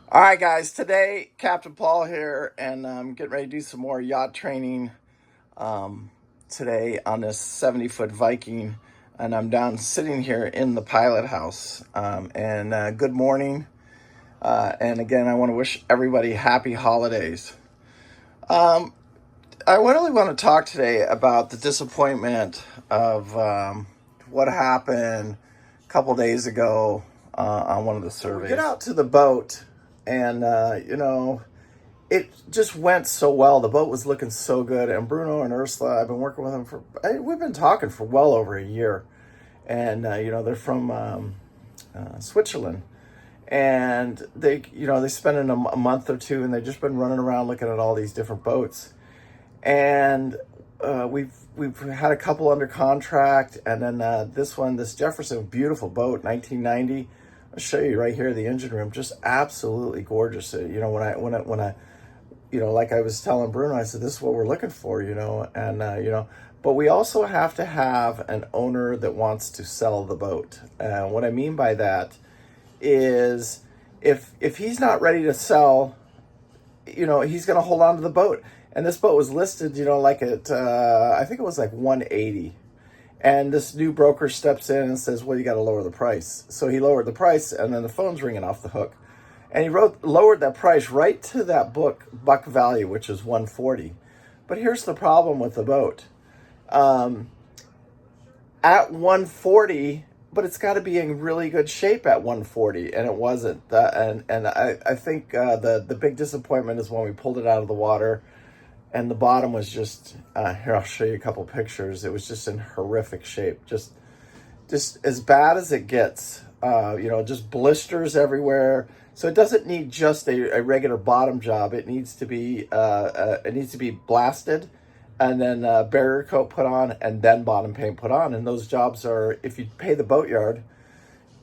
All right, guys. Today, Captain Paul here, and I'm getting ready to do some more yacht training um, today on this 70-foot Viking. And I'm down sitting here in the pilot house. Good morning. And again, I want to wish everybody happy holidays. Um, I really want to talk today about the disappointment of what happened a couple days ago on one of the surveys. We get out to the boat, and it just went so well. The boat was looking so good, and Bruno and Ursula, I've been working with them we've been talking for well over a year, and they're from Switzerland, and they spent a month or two, and they've just been running around looking at all these different boats, and we've had a couple under contract, and then this Jefferson, beautiful boat, 1990. I'll show you right here the engine room, just absolutely gorgeous. When I like I was telling Bruno, I said, this is what we're looking for, but we also have to have an owner that wants to sell the boat. And what I mean by that is if he's not ready to sell, he's going to hold on to the boat. And this boat was listed, I think it was like 180. And this new broker steps in and says, well, you got to lower the price. So he lowered the price, and then the phone's ringing off the hook. And he lowered that price right to that buck value, which is 140. But here's the problem with the boat. At 140, but it's got to be in really good shape at 140, and it wasn't. I think the big disappointment is when we pulled it out of the water, and the bottom was just here. I'll show you a couple pictures. It was just in horrific shape, just as bad as it gets. Just blisters everywhere. So it doesn't need just a regular bottom job. It needs to be blasted, and then barrier coat put on, and then bottom paint put on. And those jobs are, if you pay the boatyard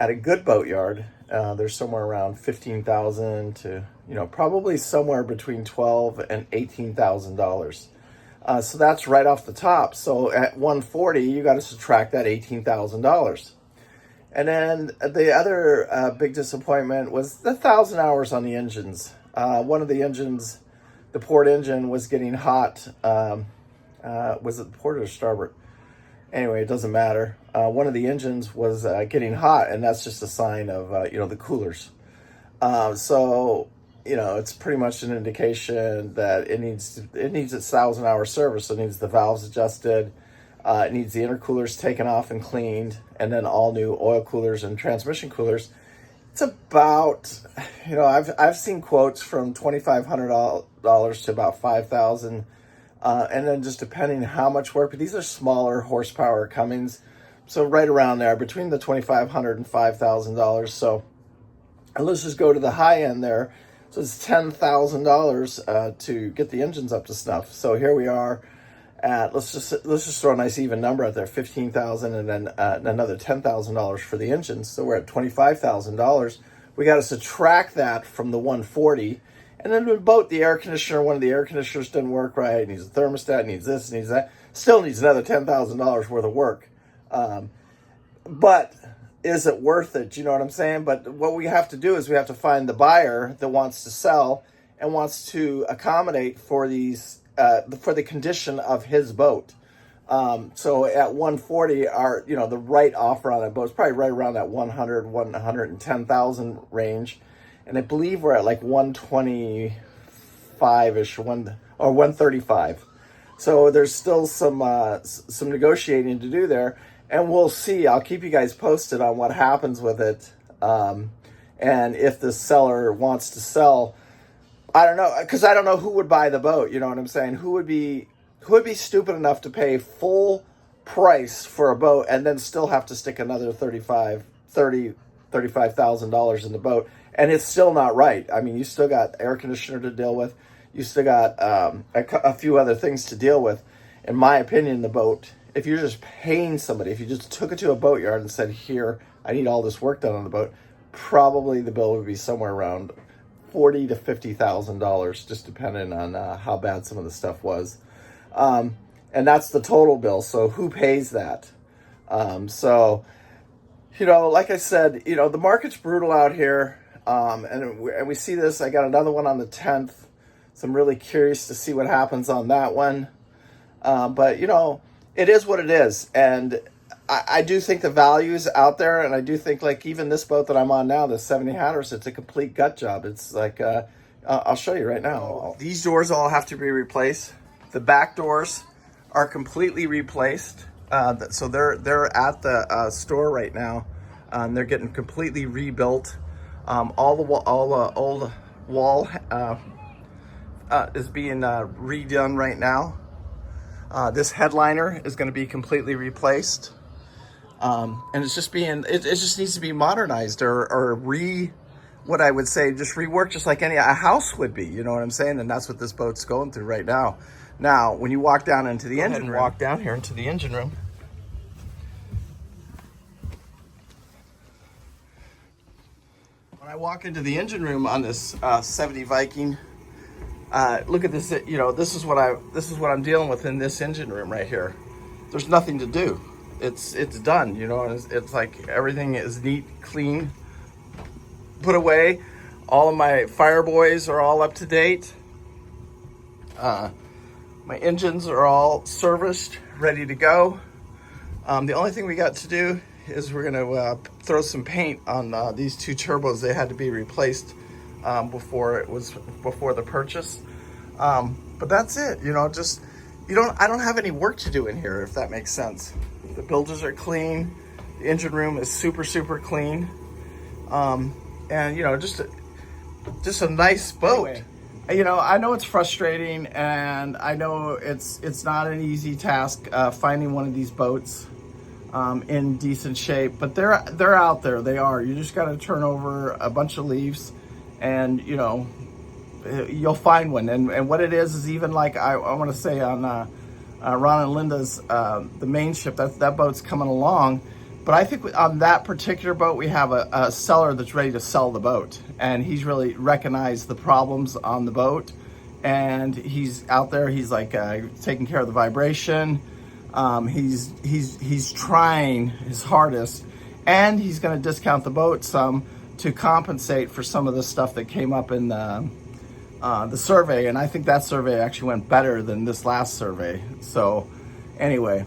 at a good boatyard, there's somewhere around $15,000 to probably somewhere between $12,000 and $18,000. So that's right off the top. So at 140, you got to subtract that $18,000. And then the other big disappointment was the 1,000 hours on the engines. One of the engines, the port engine, was getting hot. Was it the port or starboard? Anyway, it doesn't matter. One of the engines was getting hot, and that's just a sign of the coolers. So it's pretty much an indication that it needs its 1,000-hour service. So it needs the valves adjusted. It needs the intercoolers taken off and cleaned, and then all new oil coolers and transmission coolers. It's about, I've seen quotes from $2,500 to about $5,000, and then just depending how much work. But these are smaller horsepower Cummins, so right around there between the $2,500 and $5,000. So let's just go to the high end there. So it's $10,000 to get the engines up to snuff. So here we are. Let's just throw a nice even number out there, $15,000, and then another $10,000 for the engines. So we're at $25,000. We got to subtract that from the 140, and then the boat, the air conditioner, one of the air conditioners didn't work right. It needs a thermostat, it needs this, it needs that. Still needs another $10,000 worth of work. But is it worth it? You know what I'm saying? But what we have to do is we have to find the buyer that wants to sell and wants to accommodate for these. For the condition of his boat. So at 140, the right offer on that boat is probably right around that 110,000 range. And I believe we're at like 125-ish, or 135. So there's still some negotiating to do there. And we'll see. I'll keep you guys posted on what happens with it. And if the seller wants to sell, I don't know, because I don't know who would buy the boat. You know what I'm saying? Who would be stupid enough to pay full price for a boat and then still have to stick another $35,000 in the boat, and it's still not right. I mean, you still got air conditioner to deal with. You still got a few other things to deal with. In my opinion, the boat, if you're just paying somebody, if you just took it to a boatyard and said, here, I need all this work done on the boat, probably the bill would be somewhere around $40,000 to $50,000, just depending on how bad some of the stuff was. And that's the total bill. So who pays that? Like I said, the market's brutal out here. And we see this. I got another one on the 10th, so I'm really curious to see what happens on that one. But you know, it is what it is, and I do think the value is out there, and I do think, like, even this boat that I'm on now, the 70 Hatteras, it's a complete gut job. It's like, I'll show you right now. These doors all have to be replaced. The back doors are completely replaced. So they're at the store right now. They're getting completely rebuilt. All the old wall is being redone right now. This headliner is going to be completely replaced. And it's just being, it just needs to be modernized or what I would say, just reworked, just like a house would be, you know what I'm saying? And that's what this boat's going through right now. Now, when you walk down into the engine room, walk down here into the engine room. When I walk into the engine room on this 70 Viking, look at this. You know, this is what I'm dealing with in this engine room right here. There's nothing to do. It's done. You know, it's like everything is neat, clean, put away. All of my Fireboys are all up to date. My engines are all serviced, ready to go. The only thing we got to do is we're gonna throw some paint on these two turbos. They had to be replaced before the purchase. But that's it. You know, just I don't have any work to do in here, if that makes sense. The bilges are clean. The engine room is super clean. And you know, just a nice boat. Anyway, you know, I know it's frustrating, and I know it's not an easy task finding one of these boats in decent shape, but they're out there. They are. You just got to turn over a bunch of leaves, and you know, you'll find one. And what it is even like I want to say on Ron and Linda's the main ship, that boat's coming along. But I think on that particular boat, we have a seller that's ready to sell the boat, and he's really recognized the problems on the boat, and he's out there. He's like taking care of the vibration. He's trying his hardest, and he's going to discount the boat some to compensate for some of the stuff that came up in the survey. And I think that survey actually went better than this last survey. So anyway,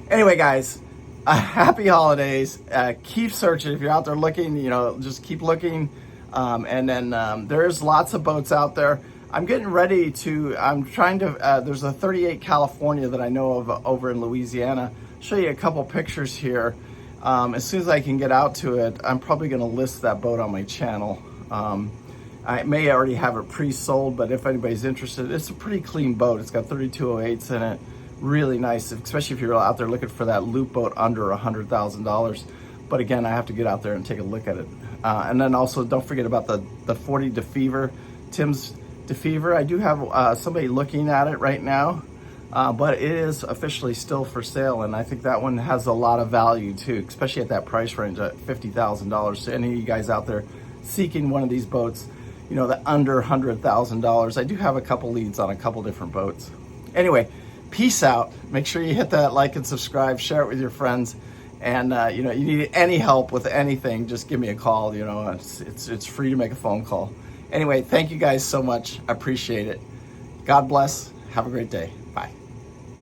guys. Happy holidays. Keep searching. If you're out there looking, you know, just keep looking. And then there's lots of boats out there. I'm trying to, there's a 38 California that I know of over in Louisiana. I'll show you a couple pictures here. As soon as I can get out to it, I'm probably going to list that boat on my channel. I may already have it pre-sold, but if anybody's interested, it's a pretty clean boat. It's got 3208s in it. Really nice, especially if you're out there looking for that loop boat under $100,000. But again, I have to get out there and take a look at it. And then also, don't forget about the 40 DeFever, Tim's DeFever. I do have somebody looking at it right now, but it is officially still for sale, and I think that one has a lot of value too, especially at that price range at $50,000. So any of you guys out there seeking one of these boats, you know, the under $100,000, I do have a couple leads on a couple different boats. Anyway. Peace out. Make sure you hit that like and subscribe, share it with your friends. And you know, you need any help with anything, just give me a call. You know, it's free to make a phone call. Anyway, thank you guys so much. I appreciate it. God bless. Have a great day.